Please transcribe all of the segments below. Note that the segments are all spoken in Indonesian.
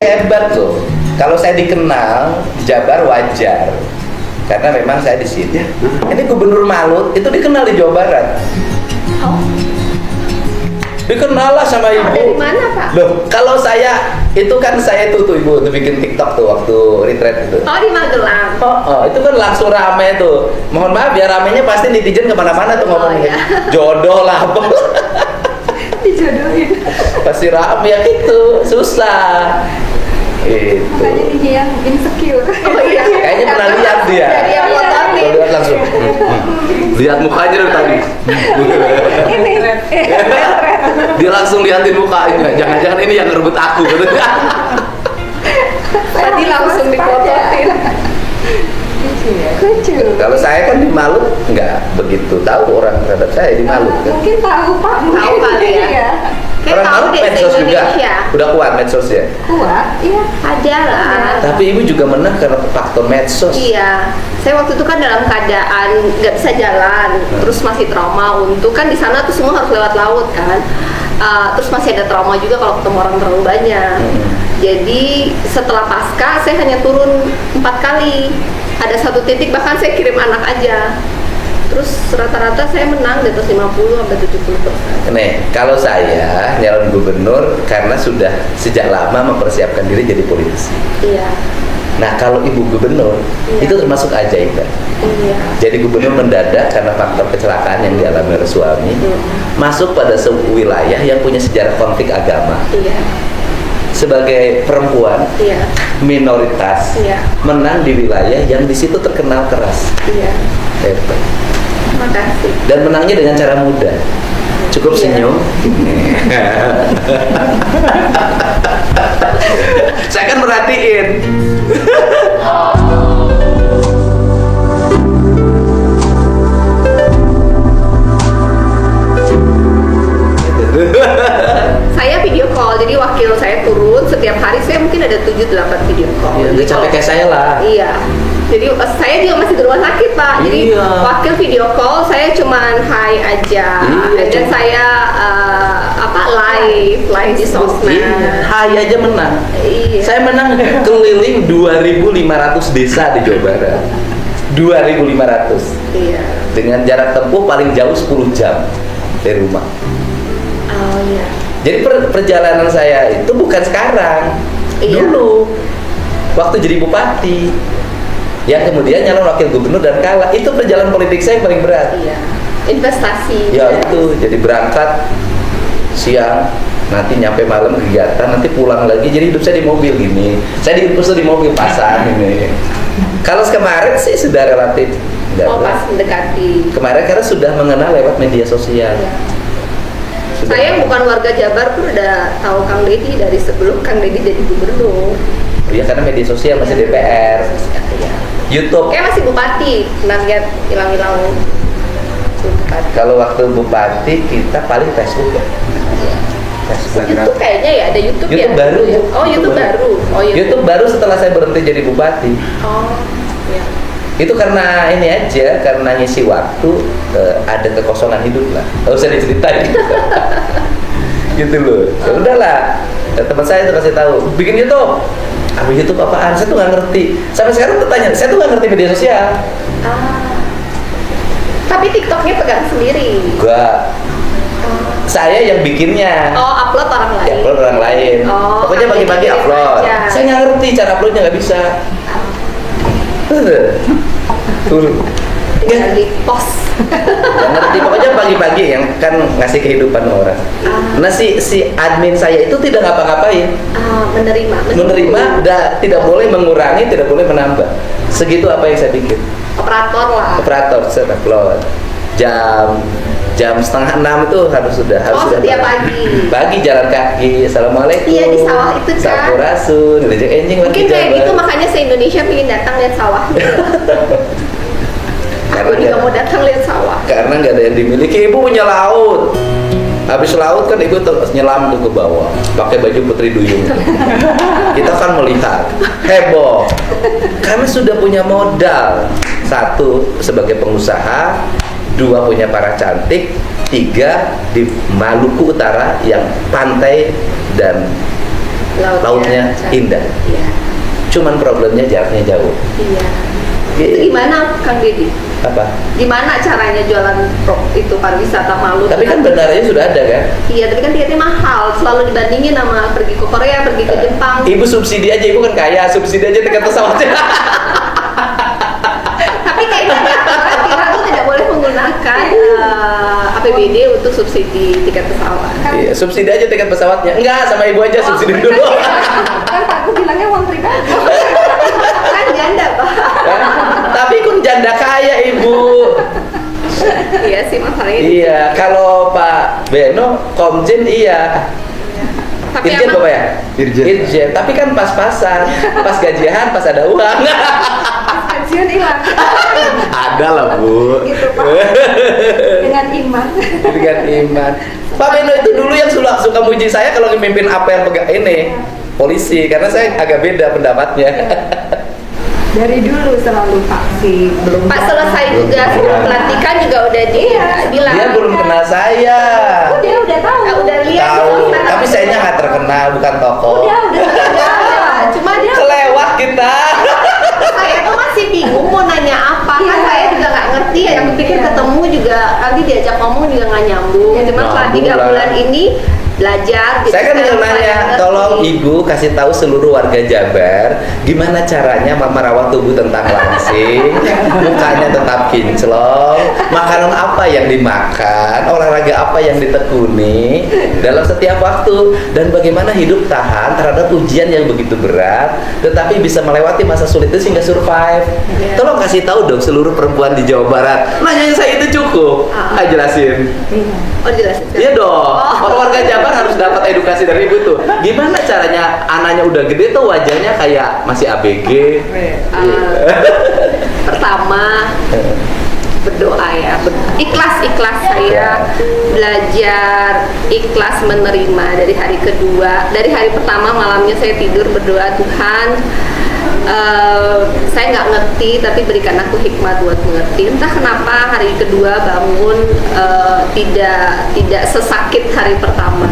hebat loh. Kalau saya dikenal di Jabar wajar, karena memang saya di sini. Ini Gubernur Malut itu dikenal di Jawa Barat. Oh, Dikenal lah sama ibu. dari mana Pak? Loh, kalau saya itu kan saya tuh ibu tuh bikin TikTok tuh waktu retreat itu. Oh, di Magelang. Oh, itu kan langsung rame tuh. Mohon maaf ya, ramenya pasti netizen kemana-mana tuh ngomongin iya. jodoh lah apa. Dijodohin. Pasti rame ya, itu susah. Itu. Makanya dia yang insecure. Oh iya. Kayaknya pernah lihat dia. Dari yang motor nih. Kalau lihat langsung. Lihat mukanya dari tadi. Ini Dia langsung liatin mukanya. Jangan-jangan ini yang ngerebut aku gitu. Tadi langsung dikototin. lucu. Kalau saya kan di Malut nggak begitu tahu orang terhadap saya di Malut kan. Mungkin tahu Pak. Tahu kali ya. Iya. Kayak Orang tahu Malut deh medsos juga. Indonesia. Udah kuat medsosnya. Kuat, iya. Ada lah. Tapi ibu juga menang karena faktor medsos. Iya, saya waktu itu kan dalam keadaan nggak bisa jalan, terus masih trauma untuk kan di sana tuh semua harus lewat laut kan. Terus masih ada trauma juga kalau ketemu orang terlalu banyak. Jadi setelah pasca saya hanya turun 4 kali. Ada satu titik bahkan saya kirim anak aja. Terus rata-rata saya menang di atas 50 sampai 70%. Nih, kalau saya nyalon gubernur karena sudah sejak lama mempersiapkan diri jadi politisi. Iya. Nah, kalau ibu gubernur Iya. itu termasuk ajaib kan? Iya. Jadi gubernur mendadak karena faktor kecelakaan yang dialami oleh suami, masuk pada sebuah wilayah yang punya sejarah konflik agama. Iya. Sebagai perempuan Iya. minoritas, Iya. menang di wilayah yang di situ terkenal keras. Iya. Hebat. Terima kasih. Dan menangnya dengan cara mudah. Cukup Iya. senyum. Saya kan merhatiin. Saya video call, jadi wakil saya turun setiap hari saya mungkin ada 7-8 video call. Ya, nggak capek kayak saya lah. Iya. Jadi saya juga masih di rumah sakit Pak. Jadi Iya. wakil video call saya cuman hi aja. Iya, Dan cuma- saya live di sosmed. Iya, hai aja menang. Iya. Saya menang keliling 2.500 desa di Jawa Barat. 2.500 Iya. dengan jarak tempuh paling jauh 10 jam dari rumah. Oh iya. Jadi perjalanan saya itu bukan sekarang, Iya. dulu waktu jadi bupati, yang kemudian nyalon wakil gubernur dan kalah. Itu perjalanan politik saya yang paling berat. Iya. Investasi. Ya itu, jadi berangkat siang, nanti nyampe malam kegiatan, nanti pulang lagi. Jadi hidup saya di mobil gini. Saya diutus di mobil pasang ini. Kalau kemarin sih sudah relatif nggak Oh berat. pas mendekati. Kemarin karena sudah mengenal lewat media sosial. Iya. Sudah Saya mengenal. bukan warga Jabar pun udah tahu Kang Deddy dari sebelum Kang Deddy jadi gubernur. Ya karena media sosial masih Iya. DPR, Iya. YouTube. Kayak masih bupati, pernah lihat hilang-hilang bupati. Kalau waktu bupati kita paling Facebook ya. Facebook. YouTube kayaknya ya, ada YouTube, ya? YouTube baru ya. Oh, YouTube baru. Oh, YouTube baru setelah saya berhenti jadi bupati. Oh, iya. Itu karena ini aja, karena ngisi waktu, ada kekosongan hidup lah. Nggak usah diceritain. Gitu loh. Ya udahlah. Teman saya tuh kasih tahu, bikin YouTube. Apa YouTube apaan? Saya tuh nggak ngerti. Sampai sekarang bertanya, saya tuh nggak ngerti media sosial. Ah. Tapi TikToknya pegang sendiri. Gua saya yang bikinnya. Oh, upload orang lain. Ya, upload orang lain. Oh, Pokoknya Kang bagi-bagi Deddy upload. aja. Saya nggak ngerti cara uploadnya, nggak bisa. Turun. Tinggal di post. Nggak ngerti. Pokoknya pagi-pagi yang kan ngasih kehidupan orang. Nah si admin saya itu tidak ngapa-ngapain. Menerima, tidak boleh mengurangi, tidak boleh menambah. Segitu apa yang saya bikin. Operator lah. Operator saya upload. Jam setengah 6 itu harus sudah Setiap pagi. Pagi jalan kaki, assalamualaikum. Iya, di sawah itu kan. Sampurasun, ngejek enjing Mungkin lagi kayak jalan. gitu makanya se-Indonesia pengen datang lihat sawah. Aku Karena juga nggak- mau datang lihat sawah. Karena nggak ada yang dimiliki. Ibu punya laut. Habis laut kan ibu nyelam tuh ke bawah, pakai baju putri duyung. Kita kan melihat heboh, karena sudah punya modal. 1 sebagai pengusaha, 2 punya para cantik, 3 di Maluku Utara yang pantai dan lautnya indah. Iya. Cuman problemnya jaraknya jauh. Iya. Iya. Itu gimana Kang Deddy? Apa? Gimana caranya jualan itu pariwisata Malut? Tapi kan bendaranya sudah ada kan? Iya, tapi kan tiketnya mahal. Selalu dibandingin sama pergi ke Korea, pergi ke Jepang. Ibu subsidi aja, ibu kan kaya, subsidi aja tiket pesawatnya. Tapi kayaknya kita tuh tidak boleh menggunakan APBD untuk subsidi tiket pesawat. Iya, subsidi aja tiket pesawatnya. Enggak, sama ibu aja subsidi dulu. Kan aku bilangnya uang pribadi. Kan janda, Pak. Tapi kun janda kaya ibu. Iya sih masalahnya. Iya, kalau Pak Beno Komjen iya. Tapi Irjen emang apa ya? Irjen. Tapi kan pas-pasan, pas gajian, pas ada uang. Pensiun hilang. Ada lah bu. Gitu Pak. Dengan iman. Dengan iman. Pak Beno itu dulu yang suka muji saya kalau memimpin apa yang pegang ini polisi, karena saya agak beda pendapatnya. Dari dulu selalu vaksin, belum. Pak selesai juga sebelum pelantikan juga udah bilang. Dia belum kenal saya. Oh, dia udah tahu. Udah lihat. Tahu, tapi sayanya nggak terkenal, bukan tokoh. Udah. Cuma dia Kelewat kita. saya tuh masih bingung mau nanya apa kan Iya. saya juga nggak ngerti ya. Yang pikir Iya. ketemu juga nanti diajak ngomong juga nggak nyambung. Iya, Cuma setelah nyambung 3 lah. bulan ini belajar. Saya kan sekarang ingin nanya, saya ngerti. tolong ibu kasih tahu seluruh warga Jabar gimana caranya merawat tubuh tentang langsing, mukanya tetap kinclong, makanan apa yang dimakan, olahraga apa yang ditekuni dalam setiap waktu, dan bagaimana hidup tahan terhadap ujian yang begitu berat, tetapi bisa melewati masa sulit itu sehingga survive. Iya. Tolong kasih tahu dong seluruh perempuan di Jawa Barat. Nanyain saya itu cukup. Ayo jelasin. Oh jelasin. Iya dong, kalau warga Jabar harus dapat edukasi dari ibu tuh. Gimana caranya anaknya udah gede tuh wajahnya kayak masih ABG. Pertama berdoa ya, ikhlas saya belajar, ikhlas menerima. Dari hari kedua, dari hari pertama malamnya saya tidur berdoa, Tuhan saya nggak ngerti tapi berikan aku hikmat buat mengerti. Entah kenapa hari kedua bangun tidak sesakit hari pertama.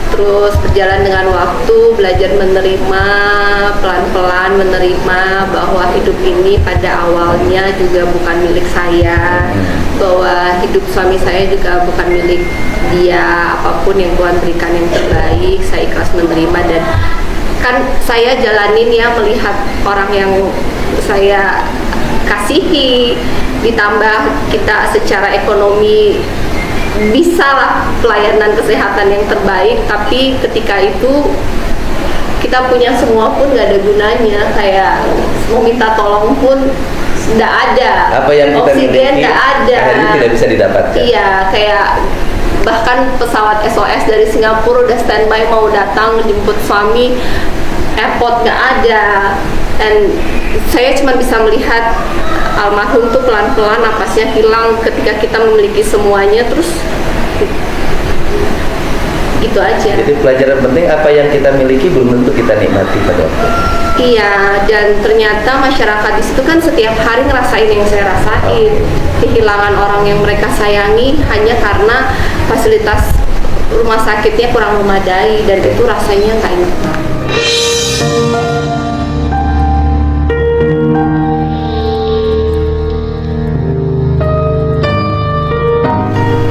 Terus berjalan dengan waktu, belajar menerima, pelan-pelan menerima bahwa hidup ini pada awalnya juga bukan milik saya, bahwa hidup suami saya juga bukan milik dia. Apapun yang Tuhan berikan yang terbaik, saya ikhlas menerima. Dan kan saya jalanin ya, melihat orang yang saya kasihi, ditambah kita secara ekonomi bisa lah pelayanan kesehatan yang terbaik, tapi ketika itu kita punya semua pun nggak ada gunanya. Kayak mau minta tolong pun nggak ada, Apa yang kita oksigen miliki nggak ada, akhirnya tidak bisa didapatkan. Iya, kayak bahkan pesawat SOS dari Singapura udah standby mau datang jemput suami, airport nggak ada. Dan saya cuma bisa melihat almarhum tuh pelan-pelan napasnya hilang ketika kita memiliki semuanya. Terus gitu aja. Jadi pelajaran penting, apa yang kita miliki belum tentu kita nikmati pada waktu. Iya, dan ternyata masyarakat di situ kan setiap hari ngerasain yang saya rasain. Kehilangan orang yang mereka sayangi hanya karena fasilitas rumah sakitnya kurang memadai, dan itu rasanya nggak enak.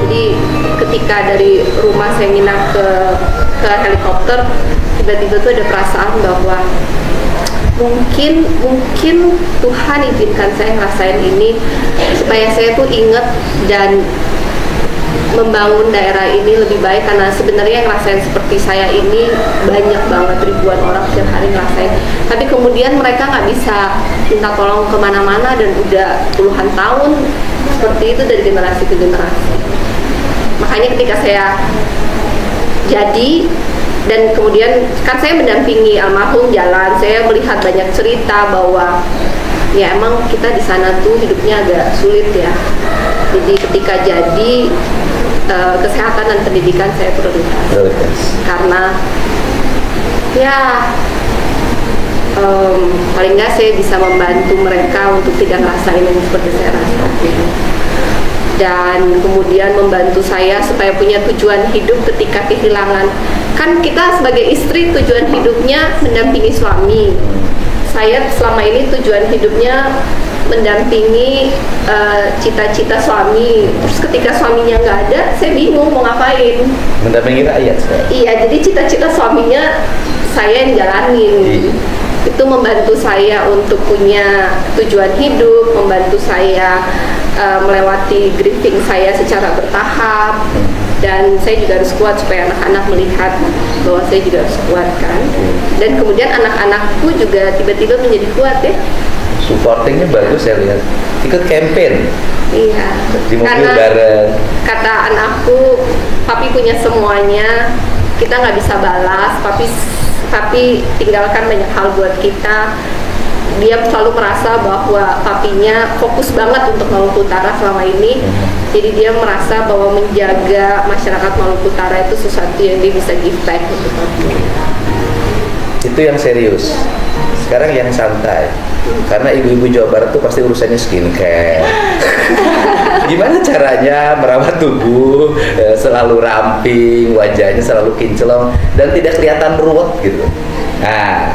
Jadi ketika dari rumah saya nginap ke helikopter, tiba-tiba tuh ada perasaan bahwa mungkin Tuhan izinkan saya ngerasain ini supaya saya tuh inget dan membangun daerah ini lebih baik. Karena sebenarnya yang ngerasain seperti saya ini banyak banget, ribuan orang setiap hari ngerasain, tapi kemudian mereka nggak bisa minta tolong kemana-mana, dan udah puluhan tahun seperti itu dari generasi ke generasi. Makanya ketika saya jadi, dan kemudian kan saya mendampingi almarhum jalan, saya melihat banyak cerita bahwa ya emang kita di sana tuh hidupnya agak sulit ya. Jadi ketika jadi, kesehatan dan pendidikan saya prioritas. Karena ya paling nggak saya bisa membantu mereka untuk tidak ngerasain yang seperti saya rasain, dan kemudian membantu saya supaya punya tujuan hidup ketika kehilangan kan kita sebagai istri tujuan hidupnya mendampingi suami. Saya selama ini tujuan hidupnya mendampingi cita-cita suami. Terus ketika suaminya nggak ada, saya bingung mau ngapain. Mendampingi rakyat sekarang. Iya, jadi cita-cita suaminya saya yang jalanin. Iya. Itu membantu saya untuk punya tujuan hidup, membantu saya melewati grieving saya secara bertahap, dan saya juga harus kuat supaya anak-anak melihat bahwa saya juga harus kuat kan. Dan kemudian anak-anakku juga tiba-tiba menjadi kuat ya. Supportingnya bagus saya lihat. Ikut campaign Iya. di mobil Karena bareng. kata anakku, papi punya semuanya, kita nggak bisa balas, papi tinggalkan banyak hal buat kita. Dia selalu merasa bahwa papinya fokus banget untuk Maluku Utara selama ini. Jadi dia merasa bahwa menjaga masyarakat Maluku Utara itu sesuatu yang dia bisa give back untuk papi. Itu yang serius. Sekarang yang santai. Karena ibu-ibu Jawa Barat tuh pasti urusannya skincare. Gimana caranya merawat tubuh selalu ramping, wajahnya selalu kinclong dan tidak kelihatan ruwet gitu. Nah,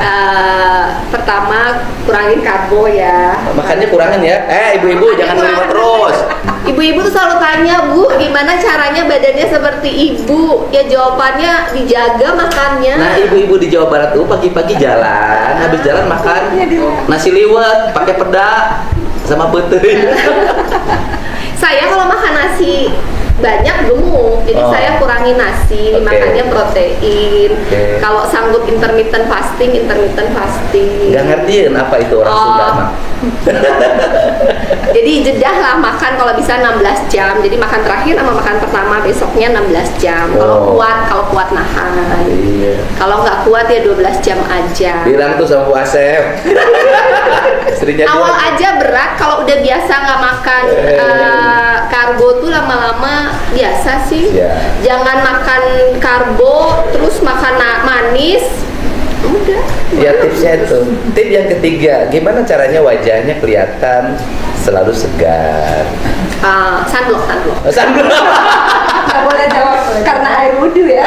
Pertama, kurangin karbo ya. makannya kurangin ya. Ibu-ibu jangan terima terus. Ibu-ibu tuh selalu tanya, Bu, gimana caranya badannya seperti ibu? Ya jawabannya dijaga makannya. Nah, ibu-ibu di Jawa Barat tuh pagi-pagi jalan, habis jalan makan nasi liwet pakai peda sama beteuy. Saya kalau makan nasi banyak gemuk, jadi Oh. saya kurangi nasi, Oke. makannya protein. Oke. Kalau sanggup intermittent fasting. Nggak ngertiin apa itu orang Oh. Sunda mah. Jadi jedah lah makan kalau bisa 16 jam. Jadi makan terakhir sama makan pertama besoknya 16 jam. Oh. Kalau kuat nahan. Iya. Kalau nggak kuat ya 12 jam aja. Bilang tuh sama Bu Asep. Istrinya dia. Awal aja berat, kalau udah biasa nggak makan karbo tuh lama-lama biasa sih. Iya. Jangan makan karbo terus makan manis. Udah. Ya tipsnya itu. Tip yang ketiga, gimana caranya wajahnya kelihatan selalu segar. Sunblock. Sunblock. Nggak boleh jawab karena air wudhu ya.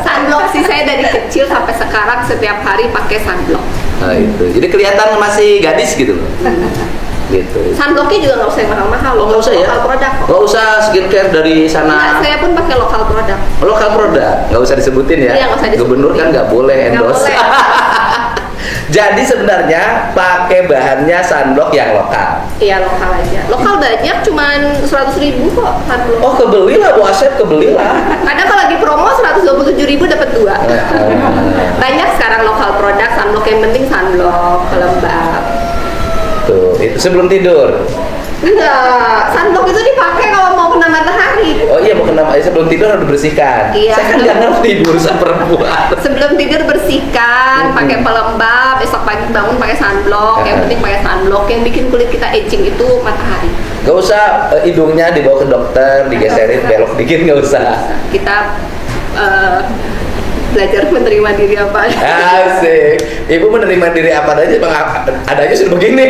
Sunblock sih, saya dari kecil sampai sekarang setiap hari pakai sunblock. Nah itu. Jadi kelihatan masih gadis gitu loh. Gitu. Sunblocknya juga nggak usah yang mahal-mahal. Oh, nggak usah ya? Lokal produk kok. Nggak usah skincare dari Enggak, sana. saya pun pakai lokal produk. Lokal produk, nggak usah disebutin ya. Iya, nggak usah disebutin. Gubernur kan nggak boleh Nggak endorse. boleh. Jadi sebenarnya pakai bahannya sunblock yang lokal. Iya, lokal aja. Lokal banyak, cuman 100.000 kok sunblock. Oh kebelilah Bu Asep, kebelilah. Kadang kalau lagi promo 127.000 dapat 2. Banyak sekarang lokal produk sunblock, yang penting sunblock, pelembab. Tuh, itu sebelum tidur. Enggak, sunblock itu dipakai kalau mau kena matahari. Oh iya, mau kena sebelum tidur harus dibersihkan. Iya, Saya kan nggak ngerti urusan perempuan. Sebelum tidur bersihkan, pakai pelembab, besok pagi bangun pakai sunblock. Yang penting pakai sunblock, yang bikin kulit kita aging itu matahari. Gak usah hidungnya dibawa ke dokter, digeserin belok dikit, nggak usah. Kita belajar menerima diri apa aja. Asik. Ibu menerima diri apa adanya, bang adanya sudah begini.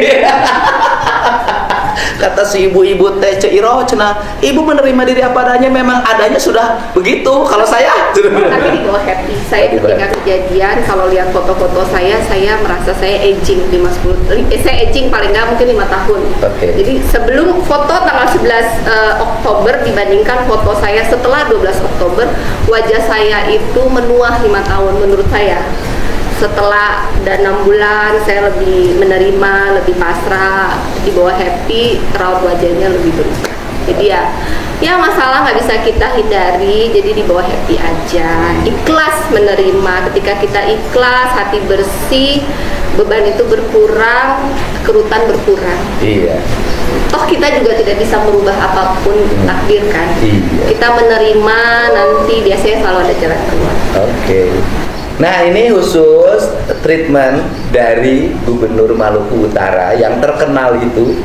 Kata si ibu-ibu teh Ceiroh cenah, ibu menerima diri apa adanya, memang adanya sudah begitu. Kalau saya Tapi di bawah happy. Saya Di bawah ketika happy. kejadian, kalau lihat foto-foto saya merasa saya aging 5-10. Saya aging paling nggak mungkin 5 tahun. Oke. Jadi sebelum foto tanggal 11 Oktober dibandingkan foto saya setelah 12 Oktober, wajah saya itu menua 5 tahun menurut saya. Setelah dan 6 bulan saya lebih menerima, lebih pasrah, di bawah happy, raut wajahnya lebih berubah. Jadi ya masalah nggak bisa kita hindari, jadi di bawah happy aja, ikhlas menerima. Ketika kita ikhlas, hati bersih, beban itu berkurang, kerutan berkurang. Iya. Toh kita juga tidak bisa merubah apapun takdir kan. Iya. Kita menerima, nanti biasanya selalu ada jalan keluar. Oke. Nah ini khusus treatment dari Gubernur Maluku Utara yang terkenal itu,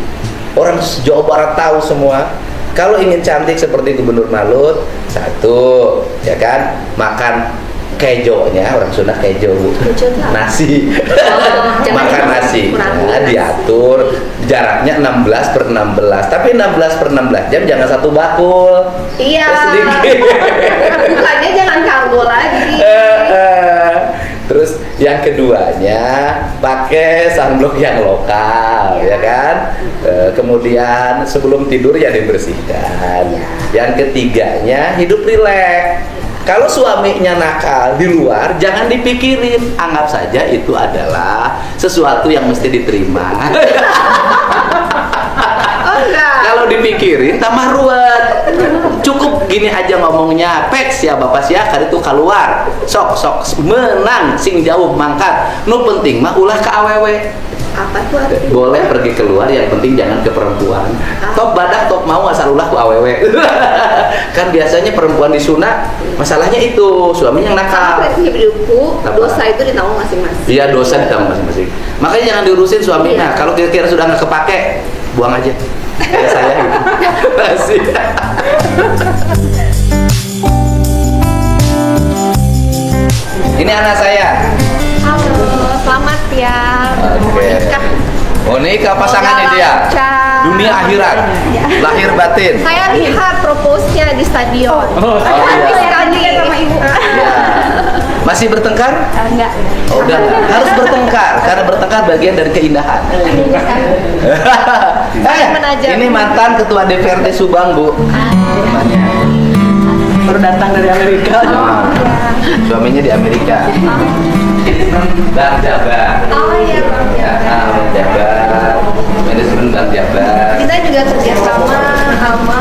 orang Jawa Barat tahu semua. Kalau ingin cantik seperti Gubernur Malut, satu, ya kan, makan kejonya, orang Sunda kejo, Bu. Kejo itu apa? Nasi. jangan Makan dimakan nasi. kurang. Nah, diatur jaraknya 16/16. Tapi 16/16 jam jangan satu bakul. Iya. Sedikit. Makanya jangan karbo Terus yang keduanya pakai sunblock yang lokal, ya kan? Kemudian sebelum tidur ya dibersihkan. Yang ketiganya hidup rileks. Kalau suaminya nakal di luar, jangan dipikirin, anggap saja itu adalah sesuatu yang mesti diterima. Oh enggak. Kalau dipikirin tambah ruwet. Cukup gini aja ngomongnya, peks ya bapak sia kali itu keluar. Sok menang sing jauh mangkat. Nu penting mah ulah ke awewe. Apa tuh artinya? Boleh pergi keluar, yang penting jangan ke perempuan. Top badak, top mau asal ulah ku awewe. Kan biasanya perempuan disunat, masalahnya itu suaminya yang nakal. Karena prinsip hidupku, Apa? dosa itu ditanggung masing-masing. Iya, dosa ditanggung masing-masing. Makanya jangan diurusin suaminya. Iya. Kalau kira-kira sudah nggak kepake, buang aja. Kayak saya gitu. Masih. Ini anak saya. Halo, selamat ya. Oke. Nikah. Oh, nikah pasangannya Semoga dia. lancar. Dunia akhirat. Lahir batin. Saya lihat propose-nya di stadion. Oh, iya. Sekali sama ibu. Ya. Masih bertengkar? Enggak. Oh, udah enggak. Harus bertengkar karena bertengkar bagian dari keindahan. Menajam. Ini mantan ketua DPRD Subang, Bu. Namanya. Baru datang dari Amerika. Nah, suaminya di Amerika. Bang Jabar. Oh iya, Bang Jabar. Bang Jabar. Manajemen Bang Jabar. Kita juga kerjasama sama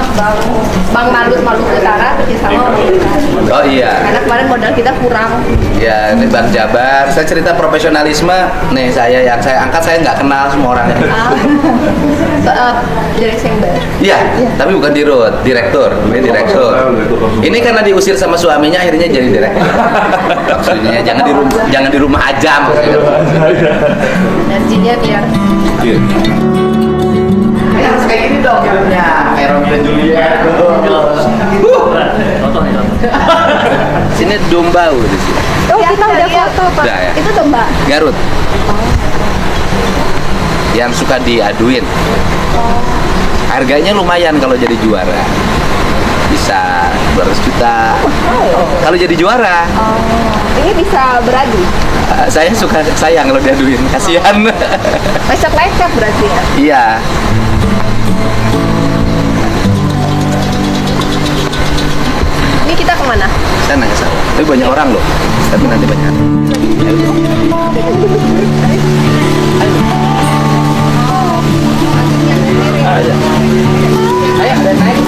Bang Maluku Utara, kerjasama sama Utara. Oh iya. Karena kemarin modal kita kurang. Ya, ini Bang Jabar. Saya cerita profesionalisme. Nih yang saya angkat saya nggak kenal semua orangnya. Direksi yang baru. Iya, tapi bukan dirut, direktur. Ini direktur. Ini karena diusir sama suaminya akhirnya jadi direktur. Maksudnya jangan di rumah aja maksudnya. Energinya biar Ini harus kayak gini dong hidupnya. Kayak Romeo dan Juliet. Sini domba di sini. Oh, kita udah foto, Pak. Udah, ya? Itu domba. Garut. Yang suka diaduin. Harganya lumayan kalau jadi juara. Bisa 200 juta. Kalau jadi juara. Ini bisa beradu. Saya suka sayang kalau diaduin. Kasihan. Lecet-lecet berarti ya. Iya. ini kita kemana? Sana ke sana. Tapi banyak orang loh. Tapi nanti banyak. Ayo. Ayo, ada naik.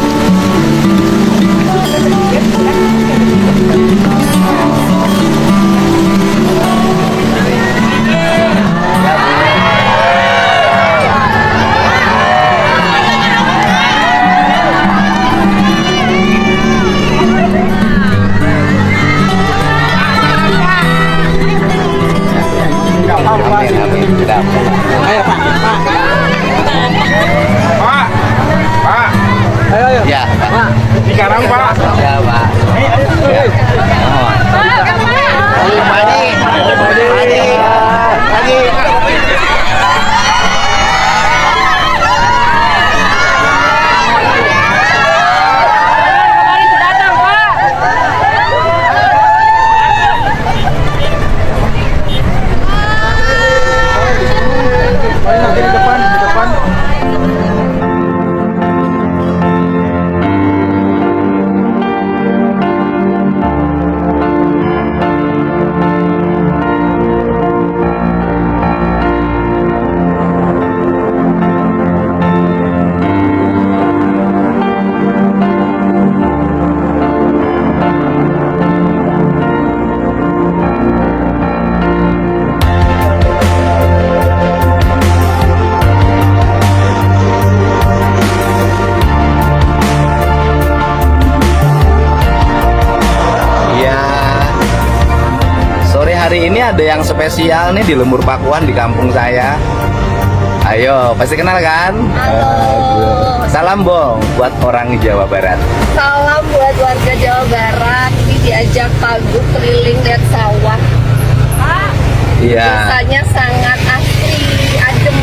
Amin, amin. Tidak. Ayo Pak. Pak. Pak. Ayo ayo. Ya, Pak. Sekarang Pak. Ya, Pak. Ya. Mohon. Padi. Nanti di depan, di depan. Ya, sore hari ini ada yang spesial nih di Lembur Pakuan di kampung saya. Ayo, pasti kenal kan? Halo. Salam Bong buat orang Jawa Barat. Salam buat warga Jawa Barat. Ini diajak pagi keliling lihat sawah. Iya. Desanya sangat asri, adem.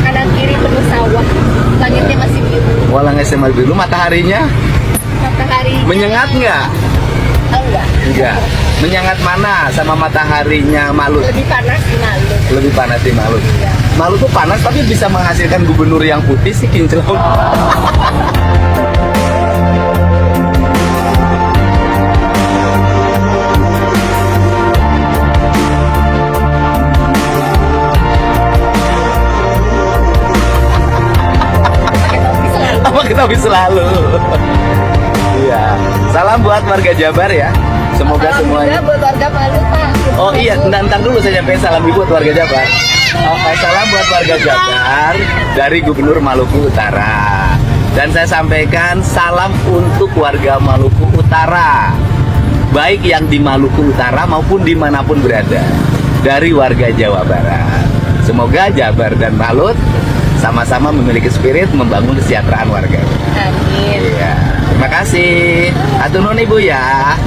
Kanan kiri penuh sawah. Langitnya masih biru. Walang SMA dulu mataharinya Matahari menyengat nggak? enggak. Enggak. Menyangat mana sama mataharinya Malut? Lebih panas di Malut. Lebih panas di Malut. Malut tuh panas tapi bisa menghasilkan gubernur yang putih sih kinclong. Apa kita bisa selalu? Iya. Salam buat warga Jabar ya. Semoga semuanya. Buat warga Malut, Pak. Oh iya, ntar dulu saya nyampein salam ibu buat warga Jabar. Oke, salam buat warga Jabar dari Gubernur Maluku Utara. Dan saya sampaikan salam untuk warga Maluku Utara, baik yang di Maluku Utara maupun dimanapun berada, dari warga Jawa Barat. Semoga Jabar dan Malut sama-sama memiliki spirit membangun kesejahteraan warga. Amin. Iya, terima kasih. Atur nuhun ibu ya.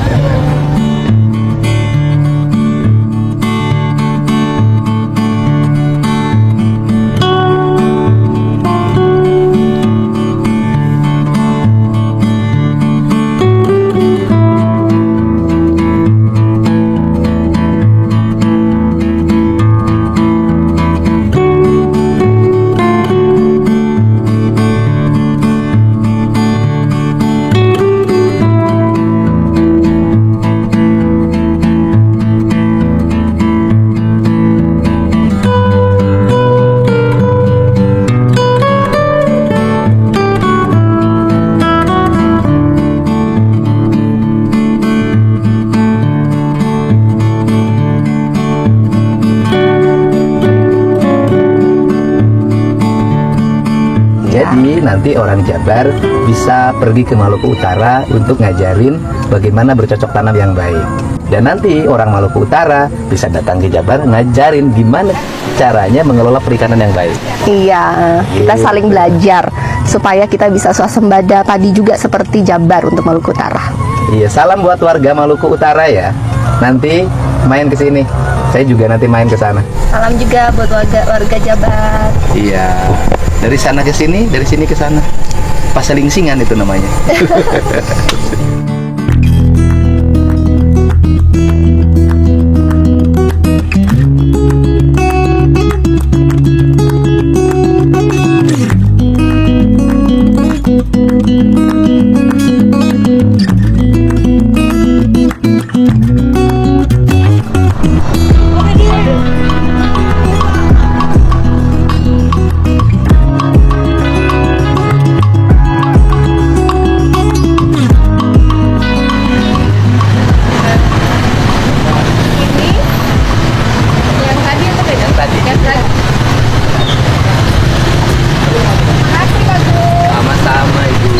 Jadi nanti orang Jabar bisa pergi ke Maluku Utara untuk ngajarin bagaimana bercocok tanam yang baik. Dan nanti orang Maluku Utara bisa datang ke Jabar ngajarin gimana caranya mengelola perikanan yang baik. Iya, kita Gitu. saling belajar supaya kita bisa swasembada padi juga seperti Jabar untuk Maluku Utara. Iya, salam buat warga Maluku Utara ya. Nanti main ke sini. Saya juga nanti main ke sana. Salam juga buat warga Jabar. Iya. Dari sana ke sini, dari sini ke sana. Paselingsingan itu namanya. Yang tadi apa beda? Yang tadi. Yang tadi. Makasih Pak Gu. Sama-sama Ibu.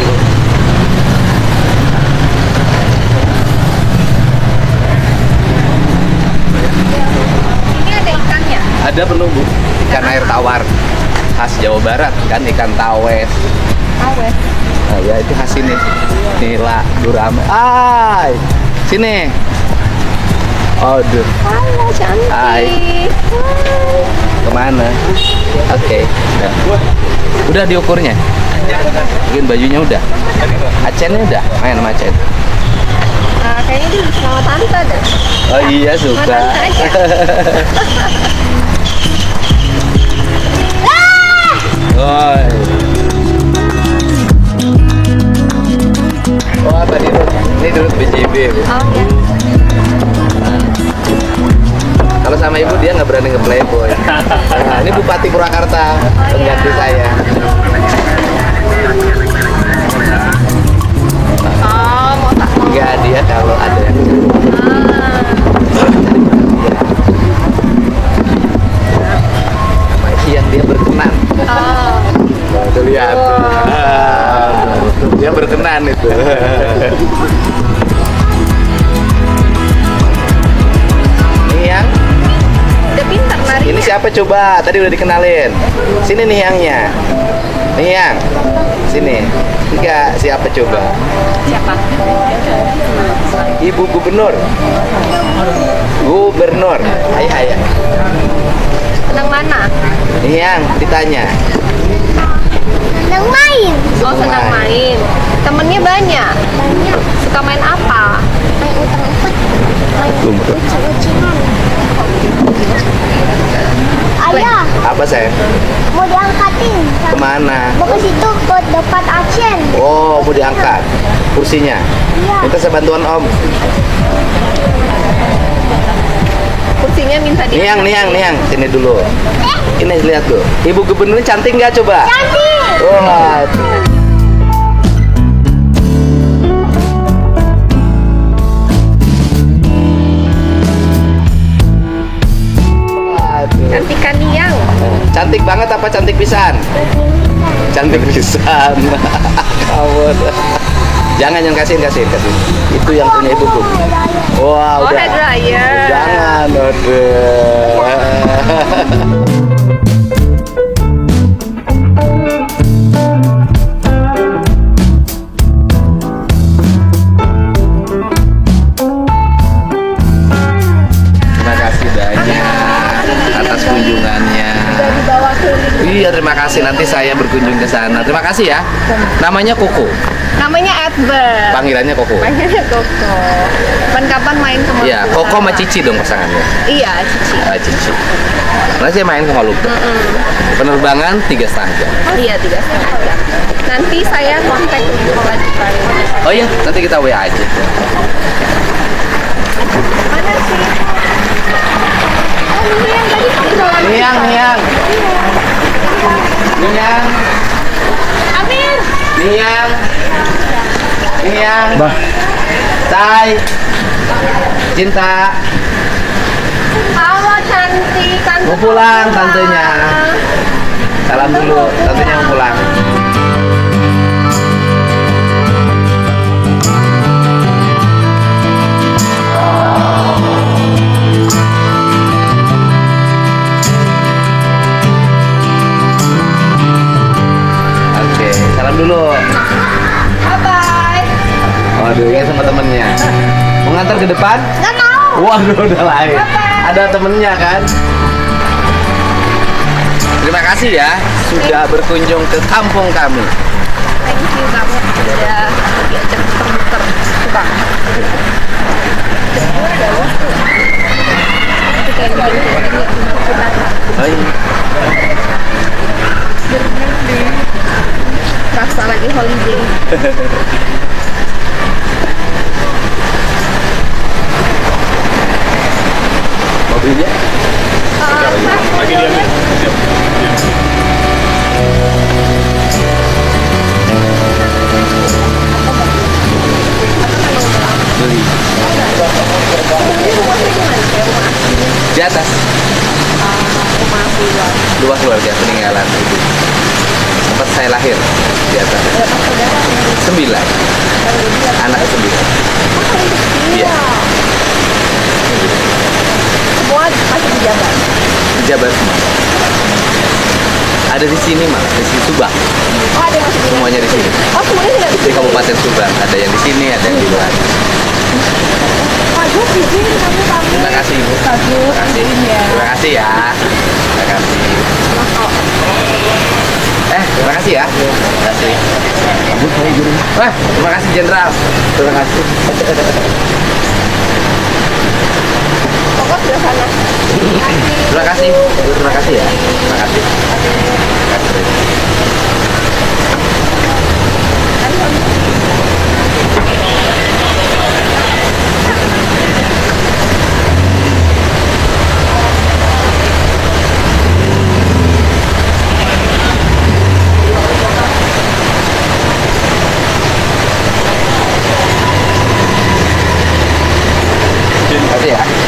Ini ada ikannya. Ada penunggu ikan air tawar khas Jawa Barat kan, ikan tawes. Awet. Nah, ya itu khas ini. Nila, gurame. Hai, sini. Aduh, Halo cantik. Hai. Kemana? Oke. Udah diukurnya. Mungkin bajunya udah. Acennya udah. Main sama Acen. Nah, kayaknya dia bisa sama tante dah. Oh iya suka. Tante aja. Woi. Oh apa nih? Ini dulu BJB. Bu. Oh ya. Kalau sama ibu dia nggak berani nge-playboy. Nah, ini Bupati Purwakarta, pengganti saya. Oh, mau tak mau. Enggak, dia kalau ada yang Ah. sama yang dia berkenan. Oh. Tuh lihat. Dia berkenan itu. Ini yang Udah pintar nari. ini siapa coba? Tadi udah dikenalin. Sini nih yangnya. Nih yang. Sini. Enggak, siapa coba? Siapa? Ibu Gubernur. Gubernur. Ayah. Senang mana? Nih yang ditanya. Senang main. Oh, Senang senang main. main. Temennya banyak. Banyak. Suka main apa? Main utak-utak. rumput. Ayah, Apa sayang? mau diangkatin. Kemana? Mau ke situ ke depan Acen. Oh, mau diangkat kursinya. Iya. Minta saya bantuan Om. Kursinya minta di Niang, sini dulu. Ini lihat tuh. Ibu gubernur cantik nggak coba? Cantik. Wah. Cantikan Niang. Cantik banget apa cantik pisan? Cantik pisan. Kawat. Jangan yang kasihin. Itu yang punya ibuku. Wah, Oh, udah. hair dryer. Jangan, udah. Terima kasih banyak atas kunjungannya. Iya, terima kasih. Nanti saya berkunjung ke sana. Terima kasih ya. Namanya Koko. Namanya Edbert. Panggilannya Koko. Panggilnya Koko. Kapan-kapan main ke Maluku. Iya, Koko sama Cici dong pasangannya. Iya, Cici. Cici. Nanti saya main ke Maluku. Penerbangan 3,5 jam. Iya, 3,5 jam. Nanti saya kontak untuk kelanjutan. Oh iya, nanti kita WA aja. Mana sih? Oh, ini yang tadi kamu jualan. Niang. Amir. Niang. Bah. Say. Cinta. Halo cantik. Tante Mau pulang tantenya. Salam dulu, tantenya mau pulang. Oke, salam dulu. Bye-bye. Waduh, ya sama temennya. Mau ngantar ke depan? Nggak mau. Waduh, udah lain. Ada temennya kan? Terima kasih ya sudah berkunjung ke kampung kami. Thank you banget udah diajak muter-muter. Coba. Oh, iya. Rasa lagi holiday. Mobilnya? Lagi diambil. Beli. Di atas. Dua keluarga peninggalan ibu. Tempat saya lahir di atas. 9. Anak 9. Iya. Semua masih di Jabar. Pejabat semua. Ada di sini malah di sini Subang. Oh, ada yang masih di Semuanya di sini. Oh, semuanya tidak Di Kabupaten Subang. Ada yang di sini, ada yang di luar. Bagus izin kamu kami. Terima kasih ibu. Terima kasih. Terima kasih ya. Terima kasih. Terima kasih ya. Terima kasih. Wah, terima kasih Jenderal. Terima kasih. Pokok sudah sana. Terima kasih. Terima kasih ya. Terima kasih. Terima kasih. Terima kasih ya.